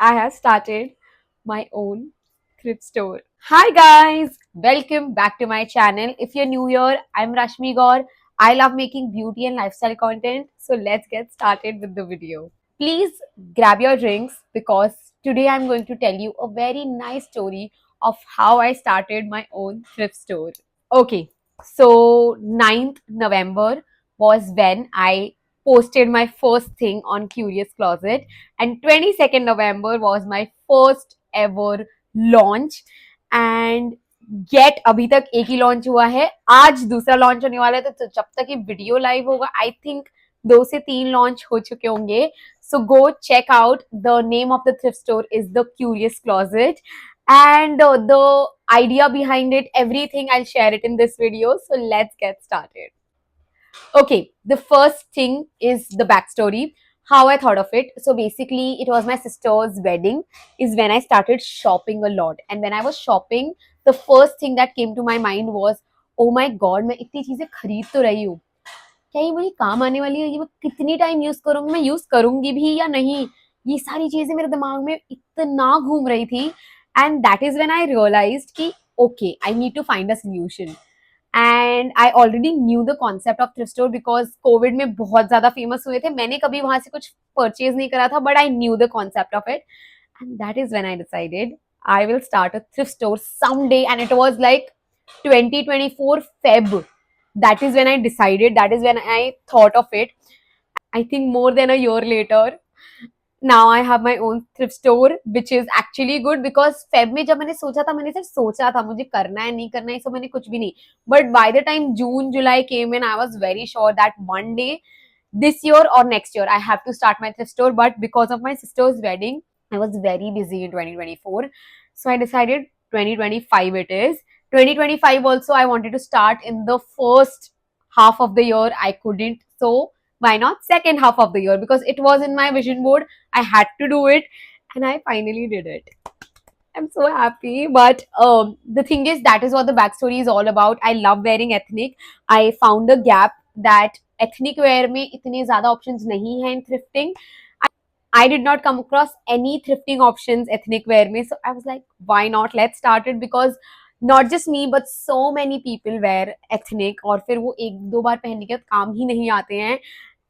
I have started my own thrift store. Hi guys, welcome back to my channel. If you're new here, I'm Rashmi Gaur. I love making beauty and lifestyle content. So let's get started with the video. Please grab your drinks because today I'm going to tell you a very nice story of how I started my own thrift store. Okay, so 9th November was when I posted my first thing on Curious Closet, and 22nd November was my first ever launch. And yet अभी तक एक ही launch हुआ है, आज दूसरा launch होने वाला है, तो जब तक ये वीडियो लाइव होगा आई थिंक 2 से 3 लॉन्च हो चुके होंगे. So go check out. The name of the thrift store is the Curious Closet, and the idea behind it, everything, I'll share it in this video. So let's get started. Okay, the first thing is the backstory, how I thought of it. So basically, it was my sister's wedding, is when I started shopping a lot. And when I was shopping, the first thing that came to my mind was, oh my god, मैं इतनी चीजें खरीद तो रही हूँ, क्या ये मुझे काम आने वाली है, ये मैं कितनी टाइम यूज करूंगी, मैं यूज करूंगी भी या नहीं. ये सारी चीजें मेरे दिमाग में इतना घूम रही थी. And that is when I realised कि okay, I need to find a solution. And I already knew the concept of thrift store because COVID में बहुत ज्यादा फेमस हुए थे. मैंने कभी वहां से कुछ परचेज नहीं करा था, but I knew the concept of it. And that is when I decided I will start a thrift store someday. And it was like 2024 Feb. That is when I decided. That is when I thought of it. I think more than a year later, now I have my own thrift store, which is actually good because Feb में जब मैंने सोचा था, मैंने सिर्फ सोचा था मुझे करना है नहीं करना है, इसको मैंने कुछ भी नहीं. But by the time June, July came in, I was very sure that one day this year or next year I have to start my thrift store. But because of my sister's wedding, I was very busy in 2024. So I decided 2025 it is. 2025 also I wanted to start in the first half of the year. I couldn't. So why not second half of the year? Because it was in my vision board. I had to do it, and I finally did it. I'm so happy. But the thing is, that is what the backstory is all about. I love wearing ethnic. I found a gap that ethnic wear में इतने ज़्यादा options नहीं हैं in thrifting. I did not come across any thrifting options ethnic wear में. So I was like, why not? Let's start it because not just me but so many people wear ethnic और फिर वो एक दो बार पहनने के बाद काम ही नहीं आते हैं.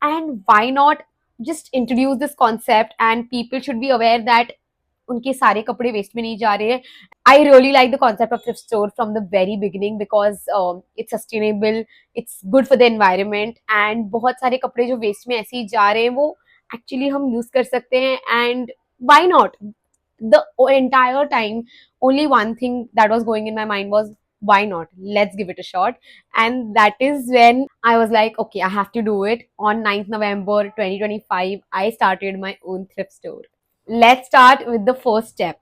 And why not just introduce this concept and people should be aware that उनके सारे कपड़े वेस्ट में नहीं जा रहे हैं. I really like the concept of thrift store from the very beginning because it's sustainable, it's good for the environment, and बहुत सारे कपड़े जो वेस्ट में ऐसे ही जा रहे हैं वो actually हम use कर सकते हैं. And why not? The entire time only one thing that was going in my mind was, why not? Let's give it a shot. And that is when I was like, okay, I have to do it. On 9th November 2025, I started my own thrift store. Let's start with the first step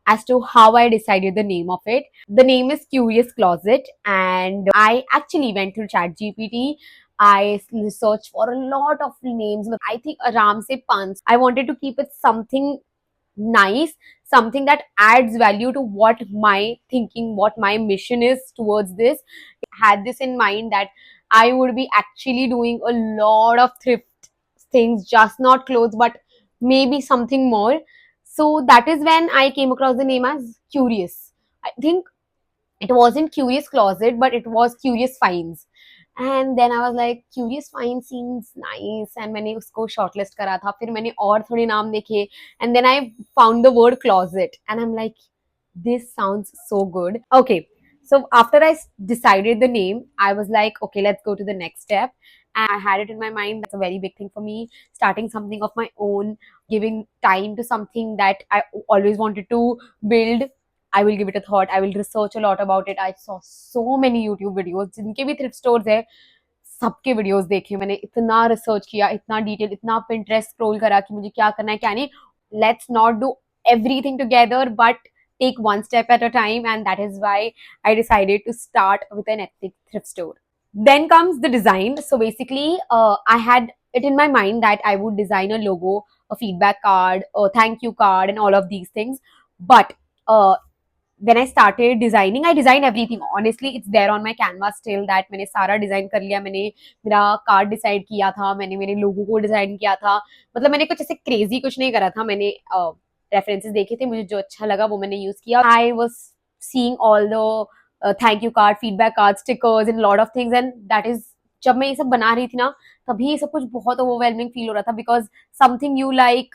as to how I decided the name of it. The name is Curious Closet, and I actually went through ChatGPT. I searched for a lot of names. I think Aram se Pans. I wanted to keep it something nice, something that adds value to what my thinking, what my mission is towards this. I had this in mind that I would be actually doing a lot of thrift things, just not clothes, but maybe something more. So that is when I came across the name as Curious. I think it wasn't Curious Closet, but it was Curious Finds. And then I was like, Curious Finds seems nice. And मैंने उसको shortlist करा था. फिर मैंने और थोड़े नाम देखे. And then I found the word closet. And I'm like, this sounds so good. Okay. So after I decided the name, I was like, okay, let's go to the next step. And I had it in my mind. That's a very big thing for me. Starting something of my own, giving time to something that I always wanted to build. I will give it a thought. I will research a lot about it. I saw so many YouTube videos जिनके भी thrift stores है, सबके videos देखे मैंने. इतना research किया, इतना detail, इतना Pinterest scroll करा कि मुझे क्या करना है क्या नहीं. Let's not do everything together, but take one step at a time, and that is why I decided to start with an ethnic thrift store. Then comes the design. So basically, I had it in my mind that I would design a logo, a feedback card, a thank you card, and all of these things. But when I started designing, I designed everything. Honestly, it's there on my canvas still that मैंने सारा design कर लिया. मैंने मेरा card decide किया था, मैंने मेरे logo को design किया था. मतलब मैंने कुछ ऐसे crazy कुछ नहीं करा था. मैंने रेफरेंसेस देखे थे, मुझे जो अच्छा लगा वो मैंने यूज किया. I was seeing all the thank you card, feedback card, stickers and lot of things, and that is, जब मैं ये सब बना रही थी ना, तभी ये सब कुछ बहुत ओवरवेलमिंग फील हो रहा था, बिकॉज समथिंग यू लाइक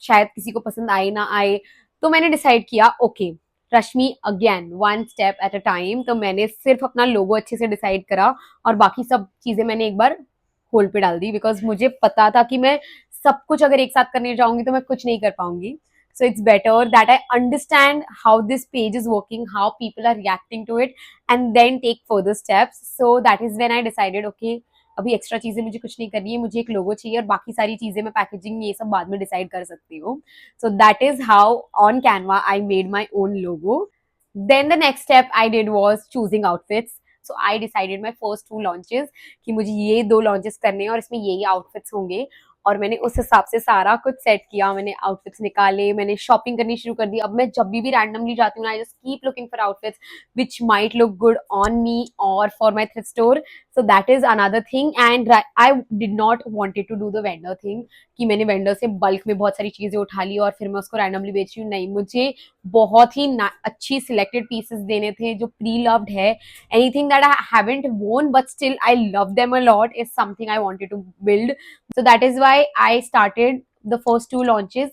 शायद किसी को पसंद आए ना आए. तो मैंने डिसाइड किया, okay Rashmi, again one step at a time. तो मैंने सिर्फ अपना लोगो अच्छे से डिसाइड करा और बाकी सब चीजें मैंने एक बार होल्ड पे डाल दी, बिकॉज मुझे पता था कि मैं सब कुछ अगर एक साथ करने जाऊंगी तो मैं कुछ नहीं कर पाऊंगी. So it's better that I understand how this page is working, how people are reacting to it, and then take further steps. So that is when I decided, okay, अभी एक्स्ट्रा चीजें मुझे कुछ नहीं करनी है, मुझे एक लोगो चाहिए और बाकी सारी चीजें मैं पैकेजिंग ये सब बाद में डिसाइड कर सकती हूँ. So that is how on Canva I made my own logo. Then the next step I did was choosing outfits. So I decided my first 2 launches कि मुझे ये 2 लॉन्चेस करने हैं और इसमें ये आउटफिट्स होंगे, और मैंने उस हिसाब से सारा कुछ सेट किया. मैंने आउटफिट्स निकाले, मैंने शॉपिंग करनी शुरू कर दी. अब मैं जब भी रैंडमली जाती हूँ, I just keep looking for outfits which might look good on me और for my thrift store. So that is another thing. And I did not wanted to do the vendor thing कि मैंने vendor से bulk में बहुत सारी चीजें उठा ली और फिर मैं उसको रैंडमली बेच रही हूँ. नहीं, मुझे बहुत ही अच्छी सिलेक्टेड पीसेस देने थे जो प्री लव्ड है. Anything that I haven't worn but still I love them a lot is something I wanted to build. So that is why I started the first 2 launches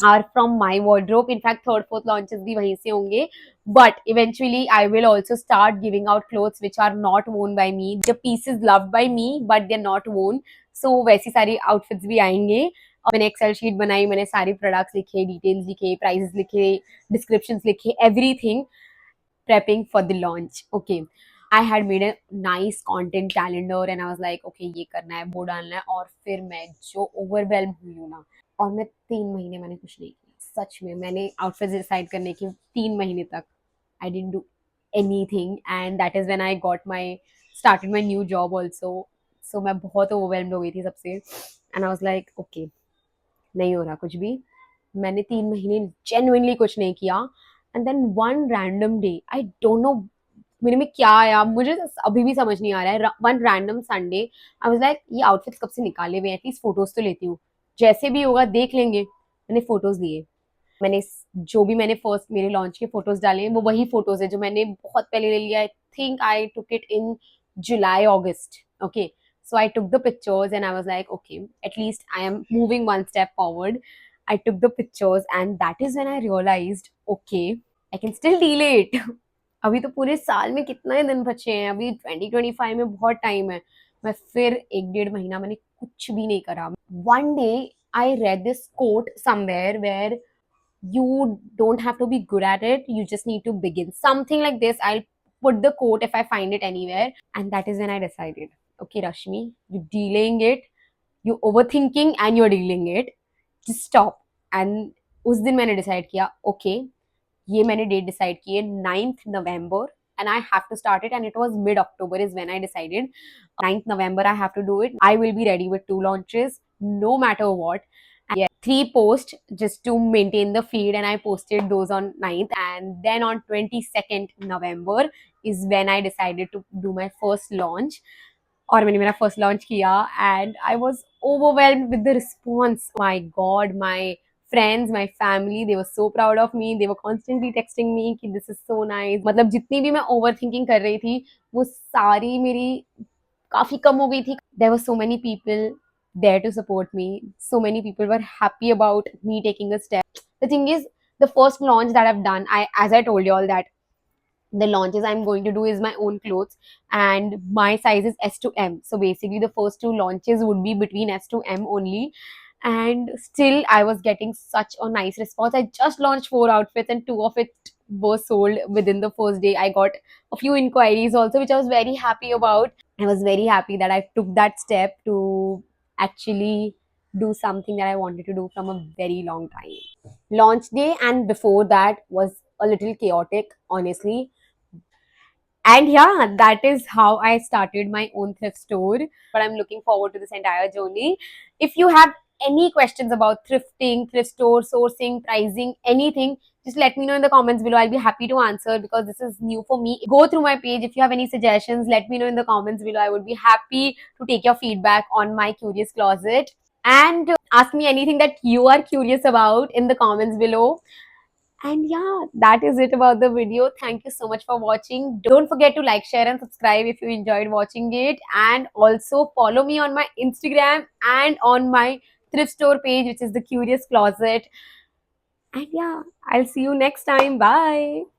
are from my wardrobe. In fact, third, fourth launches भी वहीं से होंगे. But eventually, I will also start giving out clothes which are not worn by me. The pieces loved by me, but they're not worn. So वैसी सारी outfits भी आएंगे. और मैंने एक्सेल शीट बनाई, मैंने सारे प्रोडक्ट्स लिखे, डिटेल्स लिखे, प्राइसेस लिखे, डिस्क्रिप्शंस लिखे, everything prepping for the launch. Okay, I had made a nice content calendar and I was like, okay, ये करना है, वो डालना है. और फिर मैं जो overwhelmed हुई हूँ ना, और मैं 3 महीने मैंने कुछ नहीं किया. सच में मैंने आउटफिट डिसाइड करने की 3 महीने तक I didn't do anything, and that is when I got my started my new job also. So मैं बहुत overwhelmed हो गई थी सबसे, and I was like, okay, नहीं हो रहा कुछ भी. मैंने 3 महीने genuinely कुछ नहीं किया. And then one random day, I don't know मेरे में क्या आया, मुझे अभी भी समझ नहीं आ रहा है. One random Sunday I was like, ये आउटफिट्स कब से निकाले हुए हैं, एटलीस्ट फोटोज तो लेती हूँ, जैसे भी होगा देख लेंगे. मैंने फोटोज लिए. मैंने जो भी मैंने फर्स्ट मेरे लॉन्च के फोटोज डाले हैं वो वही फोटोज है जो मैंने बहुत पहले ले लिया. I think I took it in July August. Okay, so I took the pictures and I was like, okay, at least I am moving one step forward. I took the pictures and that is when I realized, okay, I can still delay it. अभी तो पूरे साल में कितना ही दिन बचे हैं, अभी 2025 में बहुत टाइम है. मैं फिर 1-1.5 महीना मैंने कुछ भी नहीं करा. One day I read this quote somewhere where you don't have to be good at it, you just need to begin. Something like this. I'll put the quote if I find it anywhere. And that is when I decided, okay, Rashmi, you're delaying it, you're overthinking and you're delaying it. Just stop. And उस दिन मैंने decide किया, okay, ये मैंने date decide की है 9th November and I have to start it, and it was mid-October is when I decided 9th November I have to do it. I will be ready with 2 launches no matter what. And yeah, 3 posts just to maintain the feed, and I posted those on 9th, and then on 22nd November is when I decided to do my first launch. और मैंने मेरा first launch किया and I was overwhelmed with the response. My God, my friends, my family, they were so proud of me. They were constantly texting me कि this is so nice. मतलब जितनी भी मैं overthinking कर रही थी वो सारी मेरी काफी कम हो गई थी. There were so many people there to support me. So many people were happy about me taking a step. The thing is, the first launch that I've done, as I told you all that the launches I'm going to do is my own clothes, and my size is S to M. So basically the first 2 launches would be between S to M only. And still I was getting such a nice response. I just launched 4 outfits and 2 of it were sold within the first day. I got a few inquiries also, which I was very happy about. I was very happy that I took that step to actually do something that I wanted to do from a very long time. Launch day and before that was a little chaotic, honestly. And yeah, that is how I started my own thrift store. But I'm looking forward to this entire journey. If you have any questions about thrifting, thrift store, sourcing, pricing, anything, just let me know in the comments below. I'll be happy to answer because this is new for me. Go through my page. If you have any suggestions, let me know in the comments below. I would be happy to take your feedback on my Curious Closet. and ask me anything that you are curious about in the comments below. And yeah, that is it about the video. Thank you so much for watching. Don't forget to like, share, and subscribe if you enjoyed watching it. And also follow me on my Instagram and on my thrift store page, which is the Curious Closet. And yeah, I'll see you next time. Bye.